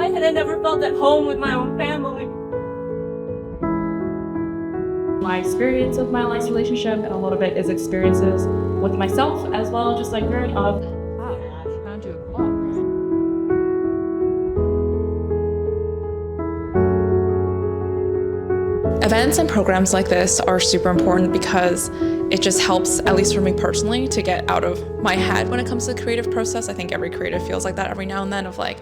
life and I never felt at home with my own family. My experience with my last relationship, and a lot of it is experiences with myself as well, just like growing up. Events and programs like this are super important because it just helps, at least for me personally, to get out of my head when it comes to the creative process. I think every creative feels like that every now and then, of like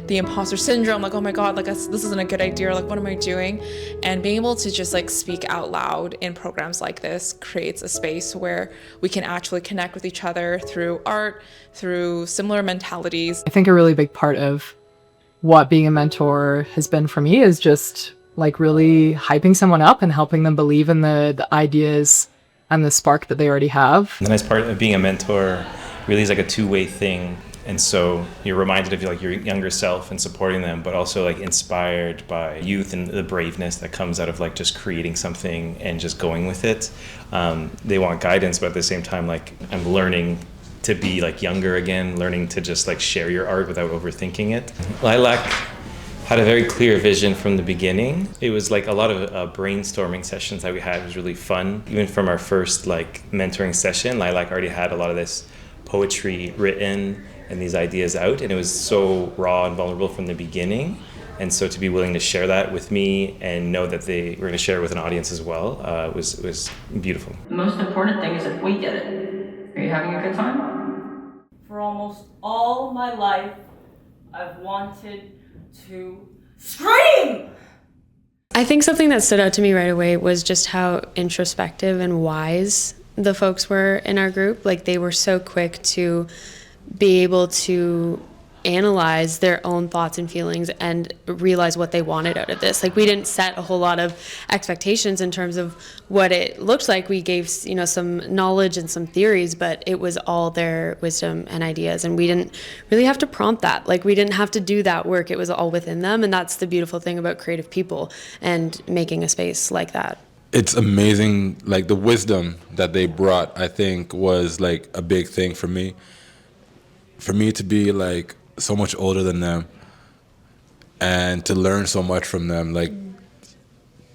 the imposter syndrome, like, oh my God, like this isn't a good idea, or like, what am I doing? And being able to just like speak out loud in programs like this creates a space where we can actually connect with each other through art, through similar mentalities. I think a really big part of what being a mentor has been for me is just like really hyping someone up and helping them believe in the ideas and the spark that they already have. The nice part of being a mentor really is like a two-way thing. And so you're reminded of like your younger self and supporting them, but also like inspired by youth and the braveness that comes out of like just creating something and just going with it. They want guidance, but at the same time, like I'm learning to be like younger again, learning to just like share your art without overthinking it. Lilac had a very clear vision from the beginning. It was like a lot of brainstorming sessions that we had. It was really fun. Even from our first like mentoring session, Lilac already had a lot of this poetry written and these ideas out, and it was so raw and vulnerable from the beginning. And so to be willing to share that with me and know that they were going to share it with an audience as well was beautiful. The most important thing is if we get it. Are you having a good time? For almost all my life, I've wanted to scream! I think something that stood out to me right away was just how introspective and wise the folks were in our group. Like, they were so quick to be able to analyze their own thoughts and feelings and realize what they wanted out of this. Like, we didn't set a whole lot of expectations in terms of what it looked like. We gave, some knowledge and some theories, but it was all their wisdom and ideas, and we didn't really have to prompt that. Like, we didn't have to do that work. It was all within them, and that's the beautiful thing about creative people and making a space like that. It's amazing, like the wisdom that they brought, I think, was like a big thing for me. For me to be like so much older than them and to learn so much from them, like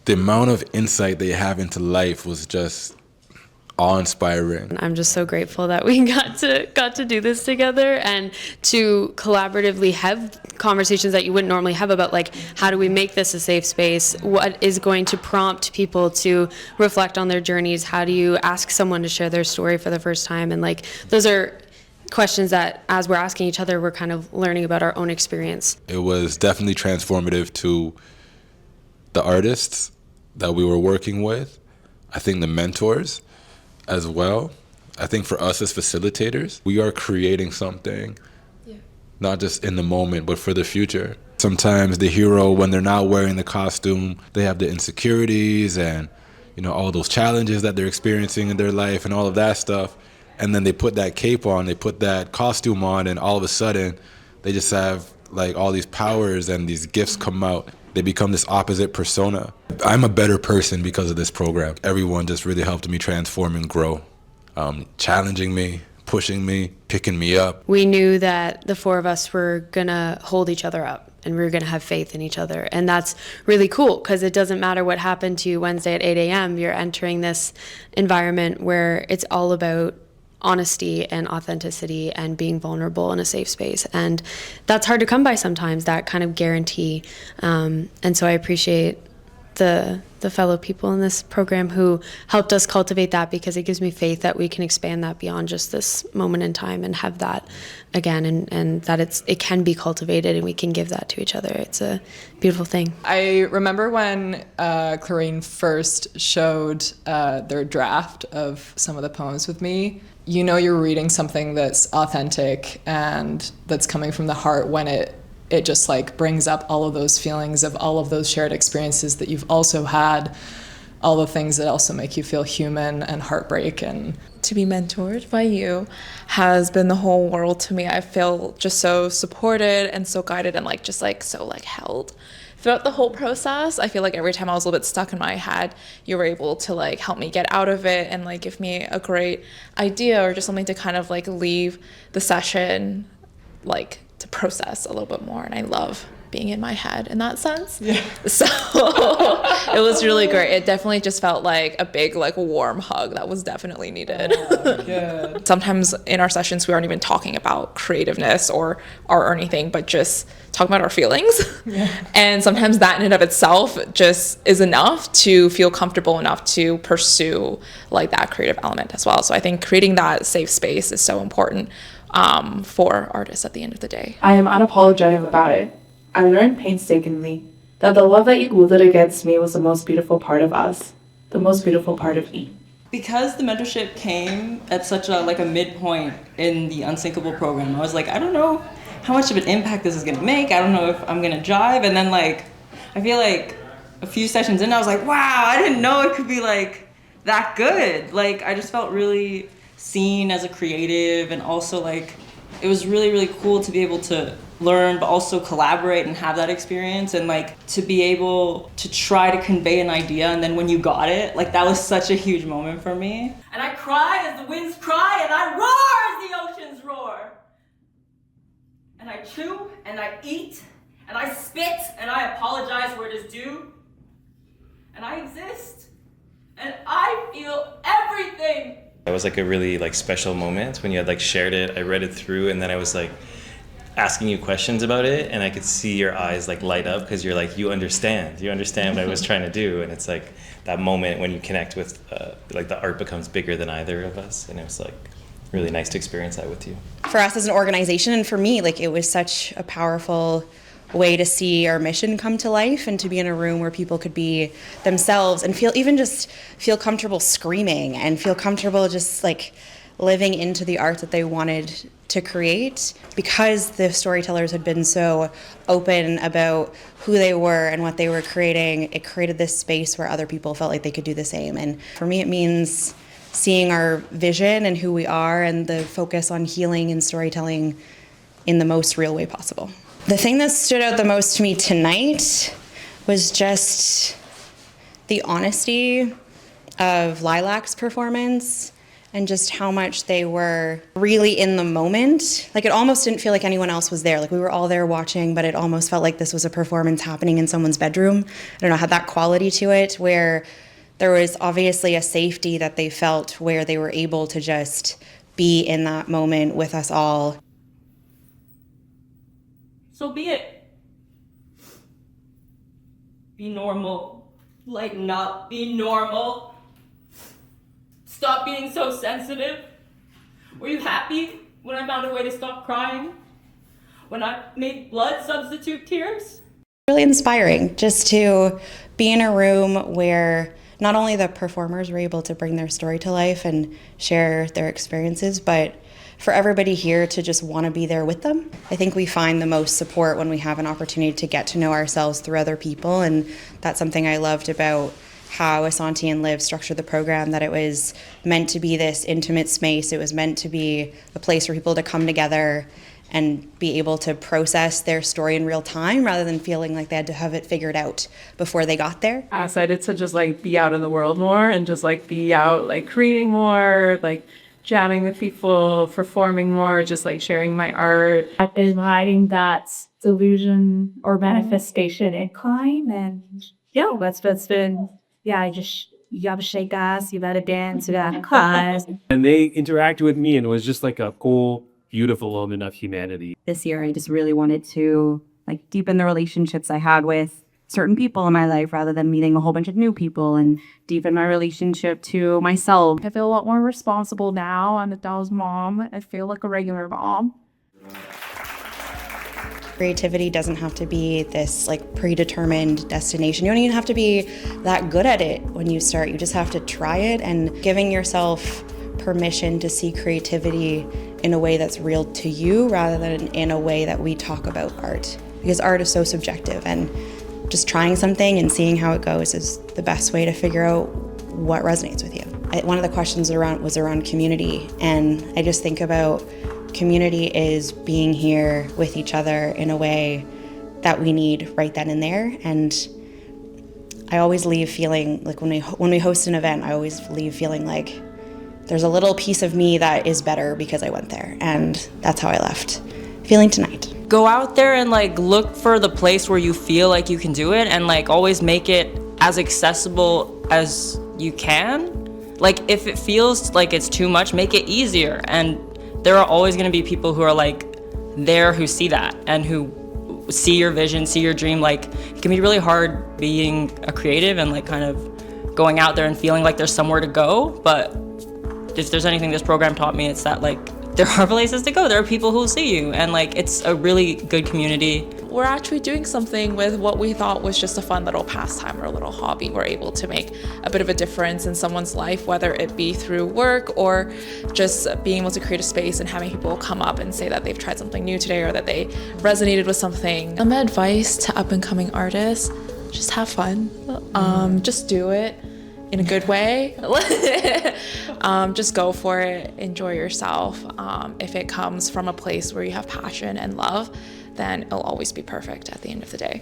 the amount of insight they have into life was just awe-inspiring. I'm just so grateful that we got to do this together and to collaboratively have conversations that you wouldn't normally have about, like, how do we make this a safe space? What is going to prompt people to reflect on their journeys? How do you ask someone to share their story for the first time? And like, those are questions that, as we're asking each other, we're kind of learning about our own experience. It was definitely transformative to the artists that we were working with. I think the mentors as well. I think for us as facilitators, we are creating something, not just in the moment, but for the future. Sometimes the hero, when they're not wearing the costume, they have the insecurities and, all those challenges that they're experiencing in their life and all of that stuff. And then they put that cape on, they put that costume on, and all of a sudden, they just have like all these powers and these gifts come out. They become this opposite persona. I'm a better person because of this program. Everyone just really helped me transform and grow, challenging me, pushing me, picking me up. We knew that the four of us were gonna hold each other up and we were gonna have faith in each other. And that's really cool, because it doesn't matter what happened to you Wednesday at 8 a.m. You're entering this environment where it's all about honesty and authenticity and being vulnerable in a safe space, and that's hard to come by sometimes, that kind of guarantee, and so I appreciate the fellow people in this program who helped us cultivate that, because it gives me faith that we can expand that beyond just this moment in time and have that again, and that it can be cultivated and we can give that to each other. It's a beautiful thing. I remember when Clarine first showed their draft of some of the poems with me. You're reading something that's authentic and that's coming from the heart when it just like brings up all of those feelings of all of those shared experiences that you've also had, all the things that also make you feel human and heartbreak. And to be mentored by you has been the whole world to me. I feel just so supported and so guided and so held throughout the whole process. I feel like every time I was a little bit stuck in my head, you were able to like help me get out of it and like give me a great idea or just something to kind of like leave the session like to process a little bit more. And I love being in my head in that sense. Yeah. So it was really great. It definitely just felt like a big, like, warm hug that was definitely needed. Oh, good. Sometimes in our sessions, we aren't even talking about creativeness or art or anything, but just talking about our feelings. Yeah. And sometimes that in and of itself just is enough to feel comfortable enough to pursue like that creative element as well. So I think creating that safe space is so important for artists at the end of the day. I am unapologetic about it. I learned painstakingly that the love that you wielded against me was the most beautiful part of us, the most beautiful part of me. Because the mentorship came at such a midpoint in the Unsinkable program, I was like, I don't know how much of an impact this is gonna make. I don't know if I'm gonna jive. And then like, I feel like a few sessions in, I was like, wow, I didn't know it could be like that good. Like, I just felt really seen as a creative, and also like, it was really, really cool to be able to learn, but also collaborate and have that experience, and like to be able to try to convey an idea, and then when you got it, like that was such a huge moment for me. And I cry as the winds cry, and I roar as the oceans roar. And I chew, and I eat, and I spit, and I apologize where it is due. And I exist, and I feel everything. It was like a really like special moment when you had like shared it. I read it through, and then I was like asking you questions about it, and I could see your eyes like light up because you're like, you understand what I was trying to do. And it's like that moment when you connect with like the art becomes bigger than either of us, and it was like really nice to experience that with you. For us as an organization, and for me, like, it was such a powerful way to see our mission come to life, and to be in a room where people could be themselves and feel comfortable screaming, and feel comfortable just like living into the art that they wanted to create. Because the storytellers had been so open about who they were and what they were creating, it created this space where other people felt like they could do the same. And for me, it means seeing our vision and who we are, and the focus on healing and storytelling in the most real way possible. The thing that stood out the most to me tonight was just the honesty of Lilac's performance, and just how much they were really in the moment. Like, it almost didn't feel like anyone else was there. Like, we were all there watching, but it almost felt like this was a performance happening in someone's bedroom. I don't know, had that quality to it, where there was obviously a safety that they felt, where they were able to just be in that moment with us all. So be it. Be normal. Lighten up. Be normal. Stop being so sensitive. Were you happy when I found a way to stop crying? When I made blood substitute tears? Really inspiring just to be in a room where not only the performers were able to bring their story to life and share their experiences, but for everybody here to just want to be there with them. I think we find the most support when we have an opportunity to get to know ourselves through other people, and that's something I loved about how Asante and Liv structured the program, that it was meant to be this intimate space. It was meant to be a place for people to come together and be able to process their story in real time, rather than feeling like they had to have it figured out before they got there. I decided to just like be out in the world more, and just like be out like creating more, like jamming with people, performing more, just like sharing my art. I've been riding that delusion or manifestation incline, and yeah, that's been, yeah, you gotta shake ass, you gotta dance, you gotta cry. And they interacted with me, and it was just like a cool, beautiful moment of humanity. This year, I just really wanted to like deepen the relationships I had with certain people in my life, rather than meeting a whole bunch of new people, and deepen my relationship to myself. I feel a lot more responsible now. I'm a doll's mom. I feel like a regular mom. Creativity doesn't have to be this like predetermined destination. You don't even have to be that good at it when you start. You just have to try it, and giving yourself permission to see creativity in a way that's real to you, rather than in a way that we talk about art. Because art is so subjective, and just trying something and seeing how it goes is the best way to figure out what resonates with you. One of the questions was around community, and I just think about community is being here with each other in a way that we need right then and there. And I always leave feeling like when we host an event, I always leave feeling like there's a little piece of me that is better because I went there, and that's how I left feeling tonight. go out there and like look for the place where you feel like you can do it, and like always make it as accessible as you can. Like if it feels like it's too much, make it easier. And there are always going to be people who are like there who see that and who see your vision, see your dream. Like it can be really hard being a creative and like kind of going out there and feeling like there's somewhere to go. But if there's anything this program taught me, it's that like there are places to go. There are people who will see you, and like it's a really good community. We're actually doing something with what we thought was just a fun little pastime or a little hobby. We're able to make a bit of a difference in someone's life, whether it be through work or just being able to create a space and having people come up and say that they've tried something new today or that they resonated with something. My advice to up and coming artists, just have fun. Just do it in a good way. Just go for it, enjoy yourself. If it comes from a place where you have passion and love, then it'll always be perfect at the end of the day.